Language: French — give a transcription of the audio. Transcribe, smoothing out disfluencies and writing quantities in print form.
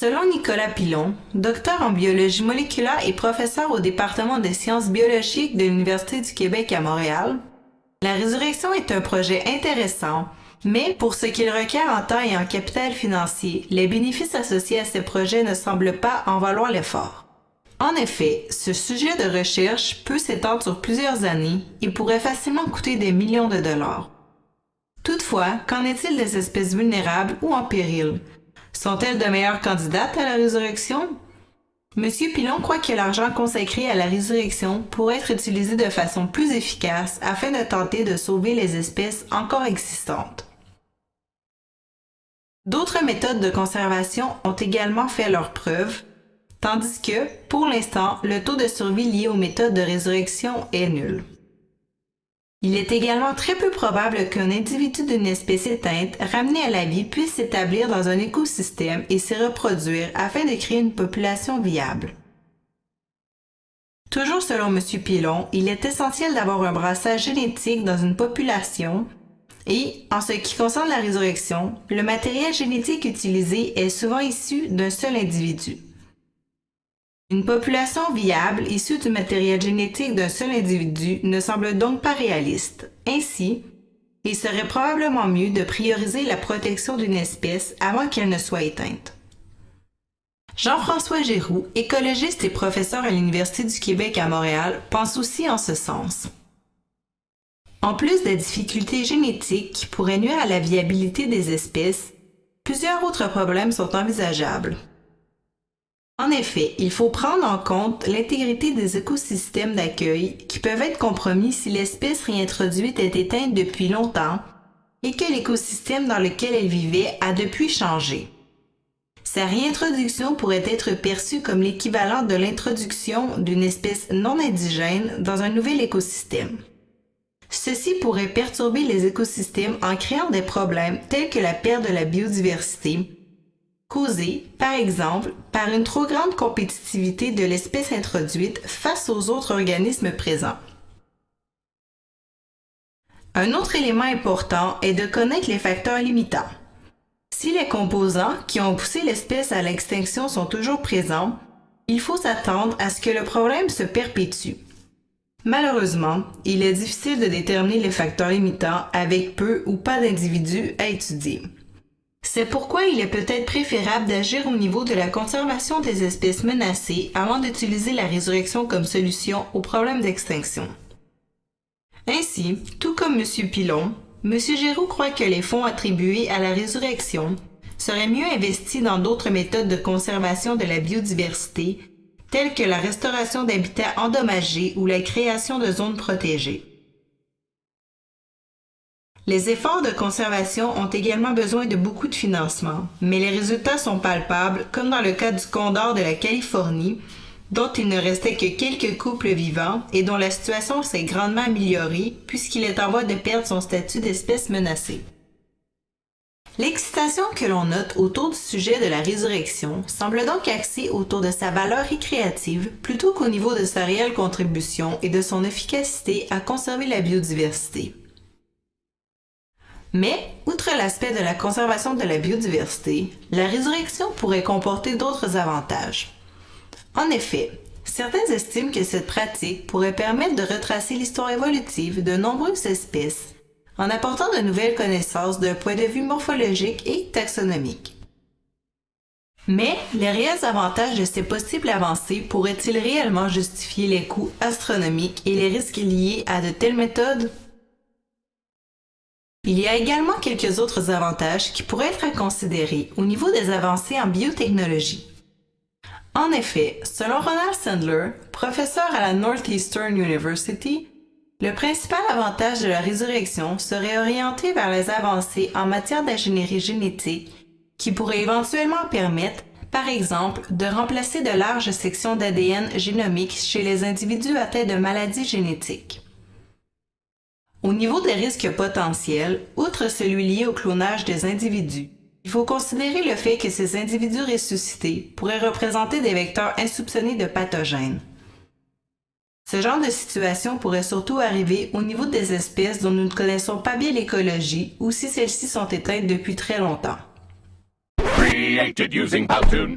Selon Nicolas Pilon, docteur en biologie moléculaire et professeur au département des sciences biologiques de l'Université du Québec à Montréal, la résurrection est un projet intéressant, mais pour ce qu'il requiert en temps et en capital financier, les bénéfices associés à ces projets ne semblent pas en valoir l'effort. En effet, ce sujet de recherche peut s'étendre sur plusieurs années et pourrait facilement coûter des millions de dollars. Toutefois, qu'en est-il des espèces vulnérables ou en péril? Sont-elles de meilleures candidates à la résurrection? M. Pilon croit que l'argent consacré à la résurrection pourrait être utilisé de façon plus efficace afin de tenter de sauver les espèces encore existantes. D'autres méthodes de conservation ont également fait leurs preuves, tandis que, pour l'instant, le taux de survie lié aux méthodes de résurrection est nul. Il est également très peu probable qu'un individu d'une espèce éteinte ramené à la vie puisse s'établir dans un écosystème et s'y reproduire afin de créer une population viable. Toujours selon M. Pilon, il est essentiel d'avoir un brassage génétique dans une population et, en ce qui concerne la résurrection, le matériel génétique utilisé est souvent issu d'un seul individu. Une population viable issue du matériel génétique d'un seul individu ne semble donc pas réaliste. Ainsi, il serait probablement mieux de prioriser la protection d'une espèce avant qu'elle ne soit éteinte. Jean-François Giroux, écologiste et professeur à l'Université du Québec à Montréal, pense aussi en ce sens. En plus des difficultés génétiques qui pourraient nuire à la viabilité des espèces, plusieurs autres problèmes sont envisageables. En effet, il faut prendre en compte l'intégrité des écosystèmes d'accueil qui peuvent être compromis si l'espèce réintroduite est éteinte depuis longtemps et que l'écosystème dans lequel elle vivait a depuis changé. Sa réintroduction pourrait être perçue comme l'équivalent de l'introduction d'une espèce non indigène dans un nouvel écosystème. Ceci pourrait perturber les écosystèmes en créant des problèmes tels que la perte de la biodiversité, causée, par exemple, par une trop grande compétitivité de l'espèce introduite face aux autres organismes présents. Un autre élément important est de connaître les facteurs limitants. Si les composants qui ont poussé l'espèce à l'extinction sont toujours présents, il faut s'attendre à ce que le problème se perpétue. Malheureusement, il est difficile de déterminer les facteurs limitants avec peu ou pas d'individus à étudier. C'est pourquoi il est peut-être préférable d'agir au niveau de la conservation des espèces menacées avant d'utiliser la résurrection comme solution aux problèmes d'extinction. Ainsi, tout comme M. Pilon, M. Giroux croit que les fonds attribués à la résurrection seraient mieux investis dans d'autres méthodes de conservation de la biodiversité, telles que la restauration d'habitats endommagés ou la création de zones protégées. Les efforts de conservation ont également besoin de beaucoup de financement, mais les résultats sont palpables, comme dans le cas du condor de la Californie, dont il ne restait que quelques couples vivants et dont la situation s'est grandement améliorée puisqu'il est en voie de perdre son statut d'espèce menacée. L'excitation que l'on note autour du sujet de la résurrection semble donc axée autour de sa valeur récréative plutôt qu'au niveau de sa réelle contribution et de son efficacité à conserver la biodiversité. Mais, outre l'aspect de la conservation de la biodiversité, la résurrection pourrait comporter d'autres avantages. En effet, certains estiment que cette pratique pourrait permettre de retracer l'histoire évolutive de nombreuses espèces en apportant de nouvelles connaissances d'un point de vue morphologique et taxonomique. Mais, les réels avantages de ces possibles avancées pourraient-ils réellement justifier les coûts astronomiques et les risques liés à de telles méthodes? Il y a également quelques autres avantages qui pourraient être à considérer au niveau des avancées en biotechnologie. En effet, selon Ronald Sandler, professeur à la Northeastern University, le principal avantage de la résurrection serait orienté vers les avancées en matière d'ingénierie génétique qui pourraient éventuellement permettre, par exemple, de remplacer de larges sections d'ADN génomiques chez les individus atteints de maladies génétiques. Au niveau des risques potentiels, outre celui lié au clonage des individus, il faut considérer le fait que ces individus ressuscités pourraient représenter des vecteurs insoupçonnés de pathogènes. Ce genre de situation pourrait surtout arriver au niveau des espèces dont nous ne connaissons pas bien l'écologie ou si celles-ci sont éteintes depuis très longtemps. Created using Powtoon.